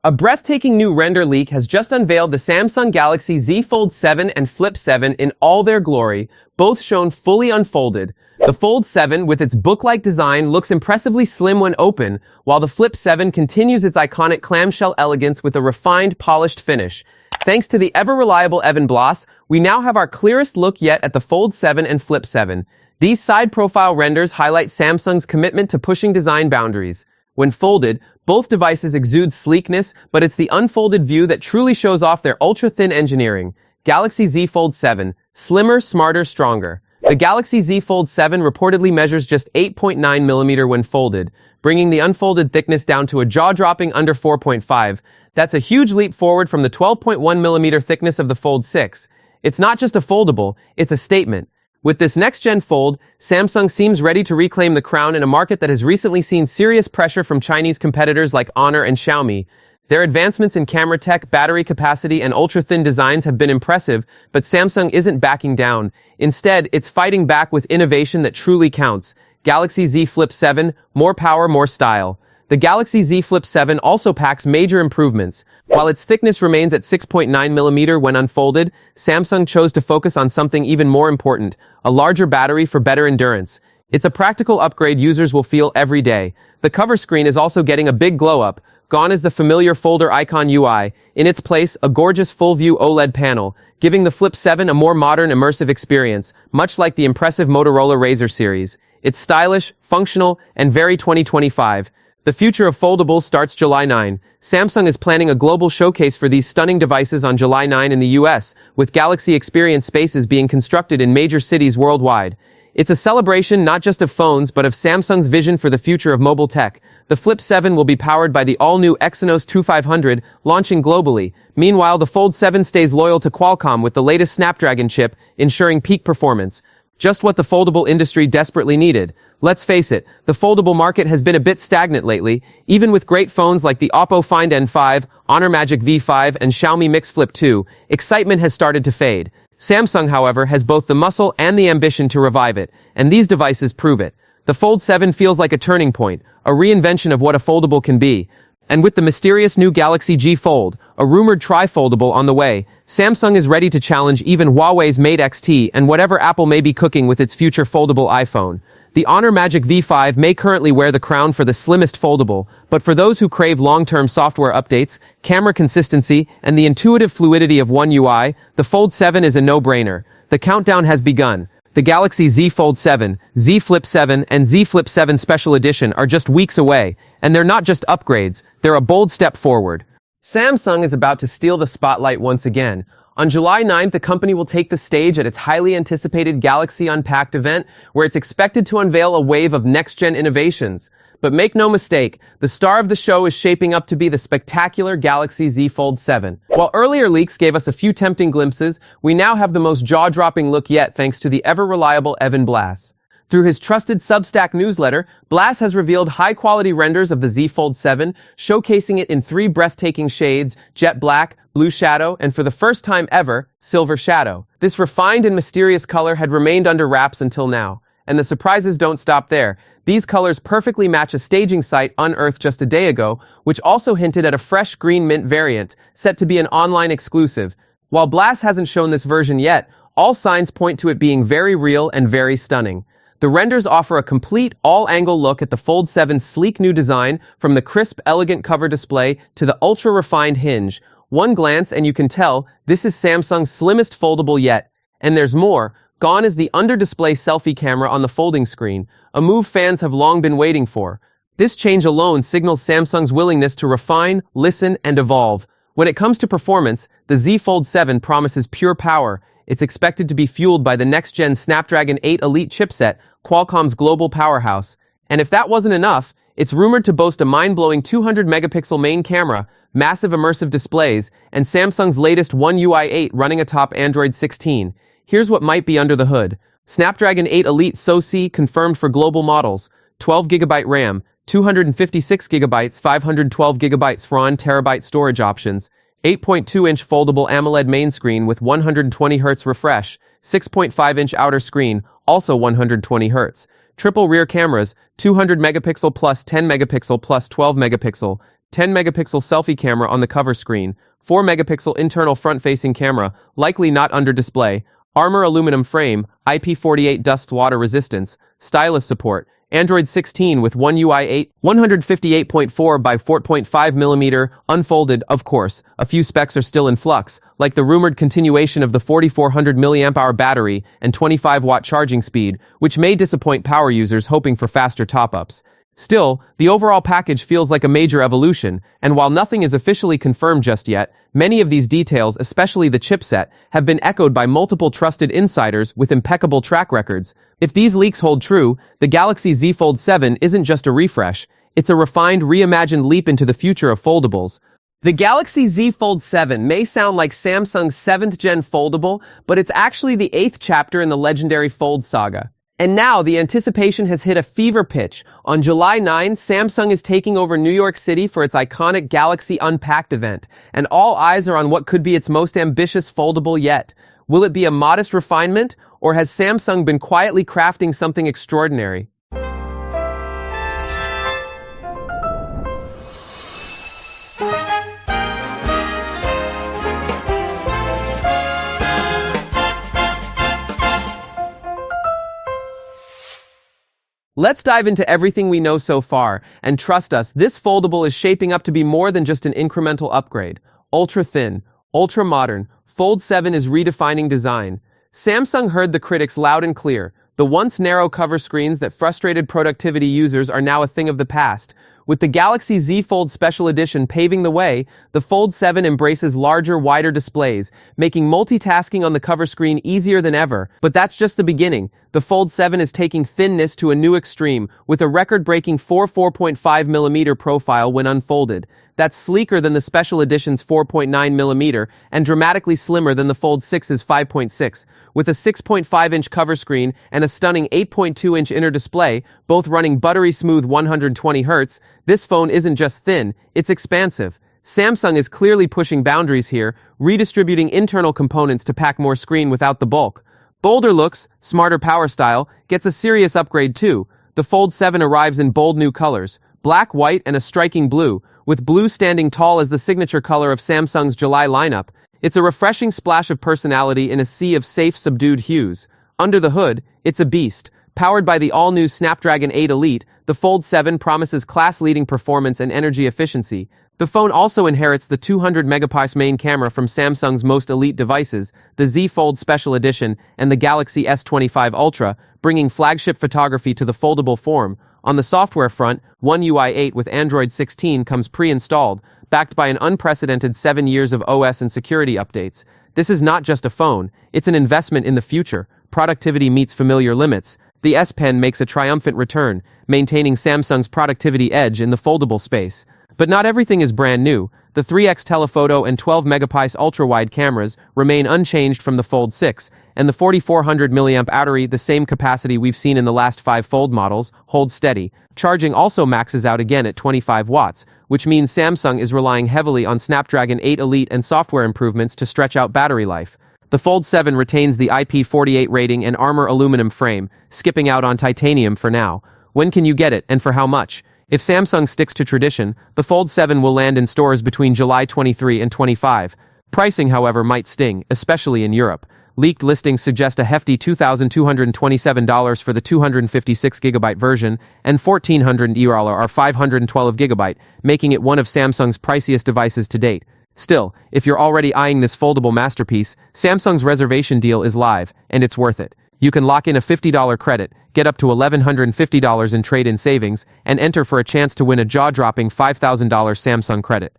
A breathtaking new render leak has just unveiled the Samsung Galaxy Z Fold 7 and Flip 7 in all their glory, both shown fully unfolded. The Fold 7, with its book-like design, looks impressively slim when open, while the Flip 7 continues its iconic clamshell elegance with a refined, polished finish. Thanks to the ever-reliable Evan Blass, we now have our clearest look yet at the Fold 7 and Flip 7. These side-profile renders highlight Samsung's commitment to pushing design boundaries. When folded, both devices exude sleekness, but it's the unfolded view that truly shows off their ultra-thin engineering. Galaxy Z Fold 7. Slimmer, smarter, stronger. The Galaxy Z Fold 7 reportedly measures just 8.9mm when folded, bringing the unfolded thickness down to a jaw-dropping under 4.5. That's a huge leap forward from the 12.1mm thickness of the Fold 6. It's not just a foldable, it's a statement. With this next-gen fold, Samsung seems ready to reclaim the crown in a market that has recently seen serious pressure from Chinese competitors like Honor and Xiaomi. Their advancements in camera tech, battery capacity, and ultra-thin designs have been impressive, but Samsung isn't backing down. Instead, it's fighting back with innovation that truly counts. Galaxy Z Flip 7, more power, more style. The Galaxy Z Flip 7 also packs major improvements. While its thickness remains at 6.9mm when unfolded, Samsung chose to focus on something even more important, a larger battery for better endurance. It's a practical upgrade users will feel every day. The cover screen is also getting a big glow-up. Gone is the familiar folder icon UI. In its place, a gorgeous full-view OLED panel, giving the Flip 7 a more modern, immersive experience, much like the impressive Motorola Razr series. It's stylish, functional, and very 2025. The future of foldables starts July 9. Samsung is planning a global showcase for these stunning devices on July 9 in the US, with Galaxy Experience spaces being constructed in major cities worldwide. It's a celebration not just of phones, but of Samsung's vision for the future of mobile tech. The Flip 7 will be powered by the all-new Exynos 2500, launching globally. Meanwhile, the Fold 7 stays loyal to Qualcomm with the latest Snapdragon chip, ensuring peak performance. Just what the foldable industry desperately needed. Let's face it, the foldable market has been a bit stagnant lately. Even with great phones like the Oppo Find N5, Honor Magic V5, and Xiaomi Mix Flip 2, excitement has started to fade. Samsung, however, has both the muscle and the ambition to revive it, and these devices prove it. The Fold 7 feels like a turning point, a reinvention of what a foldable can be. And with the mysterious new Galaxy G Fold, a rumored tri-foldable on the way, Samsung is ready to challenge even Huawei's Mate XT and whatever Apple may be cooking with its future foldable iPhone. The Honor Magic V5 may currently wear the crown for the slimmest foldable, but for those who crave long-term software updates, camera consistency, and the intuitive fluidity of One UI, the Fold 7 is a no-brainer. The countdown has begun. The Galaxy Z Fold 7, Z Flip 7, and Z Flip 7 Special Edition are just weeks away, and they're not just upgrades, they're a bold step forward. Samsung is about to steal the spotlight once again. On July 9th, the company will take the stage at its highly anticipated Galaxy Unpacked event, where it's expected to unveil a wave of next-gen innovations. But make no mistake, the star of the show is shaping up to be the spectacular Galaxy Z Fold 7. While earlier leaks gave us a few tempting glimpses, we now have the most jaw-dropping look yet thanks to the ever-reliable Evan Blass. Through his trusted Substack newsletter, Blass has revealed high-quality renders of the Z Fold 7, showcasing it in 3 breathtaking shades: jet black, blue shadow, and for the first time ever, silver shadow. This refined and mysterious color had remained under wraps until now. And the surprises don't stop there. These colors perfectly match a staging site unearthed just a day ago, which also hinted at a fresh green mint variant, set to be an online exclusive. While Blass hasn't shown this version yet, all signs point to it being very real and very stunning. The renders offer a complete, all-angle look at the Fold 7's sleek new design, from the crisp, elegant cover display to the ultra-refined hinge. One glance and you can tell, this is Samsung's slimmest foldable yet. And there's more. Gone is the under-display selfie camera on the folding screen, a move fans have long been waiting for. This change alone signals Samsung's willingness to refine, listen, and evolve. When it comes to performance, the Z Fold 7 promises pure power. It's expected to be fueled by the next-gen Snapdragon 8 Elite chipset, Qualcomm's global powerhouse. And if that wasn't enough, it's rumored to boast a mind-blowing 200-megapixel main camera, massive immersive displays, and Samsung's latest One UI 8 running atop Android 16. Here's what might be under the hood. Snapdragon 8 Elite SoC confirmed for global models, 12GB RAM, 256GB, 512GB for 1TB storage options, 8.2-inch foldable AMOLED main screen with 120Hz refresh, 6.5-inch outer screen, also 120Hz, triple rear cameras, 200 megapixel plus 10 megapixel plus 12 megapixel, 10-megapixel selfie camera on the cover screen, 4-megapixel internal front-facing camera, likely not under display, armor aluminum frame, IP48 dust water resistance, stylus support, Android 16 with One UI 8, 158.4 by 4.5 millimeter, unfolded, of course. A few specs are still in flux, like the rumored continuation of the 4400 mAh battery and 25-watt charging speed, which may disappoint power users hoping for faster top-ups. Still, the overall package feels like a major evolution, and while nothing is officially confirmed just yet, many of these details, especially the chipset, have been echoed by multiple trusted insiders with impeccable track records. If these leaks hold true, the Galaxy Z Fold 7 isn't just a refresh, it's a refined, reimagined leap into the future of foldables. The Galaxy Z Fold 7 may sound like Samsung's 7th-gen foldable, but it's actually the 8th chapter in the legendary Fold saga. And now, the anticipation has hit a fever pitch. On July 9, Samsung is taking over New York City for its iconic Galaxy Unpacked event, and all eyes are on what could be its most ambitious foldable yet. Will it be a modest refinement, or has Samsung been quietly crafting something extraordinary? Let's dive into everything we know so far, and trust us, this foldable is shaping up to be more than just an incremental upgrade. Ultra thin, ultra modern, Fold 7 is redefining design. Samsung heard the critics loud and clear. The once narrow cover screens that frustrated productivity users are now a thing of the past. With the Galaxy Z Fold Special Edition paving the way, the Fold 7 embraces larger, wider displays, making multitasking on the cover screen easier than ever. But that's just the beginning. The Fold 7 is taking thinness to a new extreme, with a record-breaking 4.5mm profile when unfolded. That's sleeker than the Special Edition's 4.9mm and dramatically slimmer than the Fold 6's 5.6. With a 6.5-inch cover screen and a stunning 8.2-inch inner display, both running buttery smooth 120Hz, this phone isn't just thin, it's expansive. Samsung is clearly pushing boundaries here, redistributing internal components to pack more screen without the bulk. Bolder looks, smarter power style, gets a serious upgrade too. The Fold 7 arrives in bold new colors, black, white, and a striking blue, with blue standing tall as the signature color of Samsung's July lineup. It's a refreshing splash of personality in a sea of safe, subdued hues. Under the hood, it's a beast. Powered by the all-new Snapdragon 8 Elite, the Fold 7 promises class-leading performance and energy efficiency. The phone also inherits the 200-megapixel main camera from Samsung's most elite devices, the Z Fold Special Edition and the Galaxy S25 Ultra, bringing flagship photography to the foldable form. On the software front, One UI 8 with Android 16 comes pre-installed, backed by an unprecedented 7 years of OS and security updates. This is not just a phone, it's an investment in the future. Productivity meets familiar limits. The S Pen makes a triumphant return, maintaining Samsung's productivity edge in the foldable space. But not everything is brand new. The 3x telephoto and 12-megapixel ultra-wide cameras remain unchanged from the Fold 6, and the 4400 mAh battery, the same capacity we've seen in the last 5 Fold models, holds steady. Charging also maxes out again at 25 watts, which means Samsung is relying heavily on Snapdragon 8 Elite and software improvements to stretch out battery life. The Fold 7 retains the IP48 rating and armor aluminum frame, skipping out on titanium for now. When can you get it, and for how much? If Samsung sticks to tradition, the Fold 7 will land in stores between July 23 and 25. Pricing, however, might sting, especially in Europe. Leaked listings suggest a hefty $2,227 for the 256GB version and €1,400 or 512GB, making it one of Samsung's priciest devices to date. Still, if you're already eyeing this foldable masterpiece, Samsung's reservation deal is live, and it's worth it. You can lock in a $50 credit, get up to $1,150 in trade-in savings, and enter for a chance to win a jaw-dropping $5,000 Samsung credit.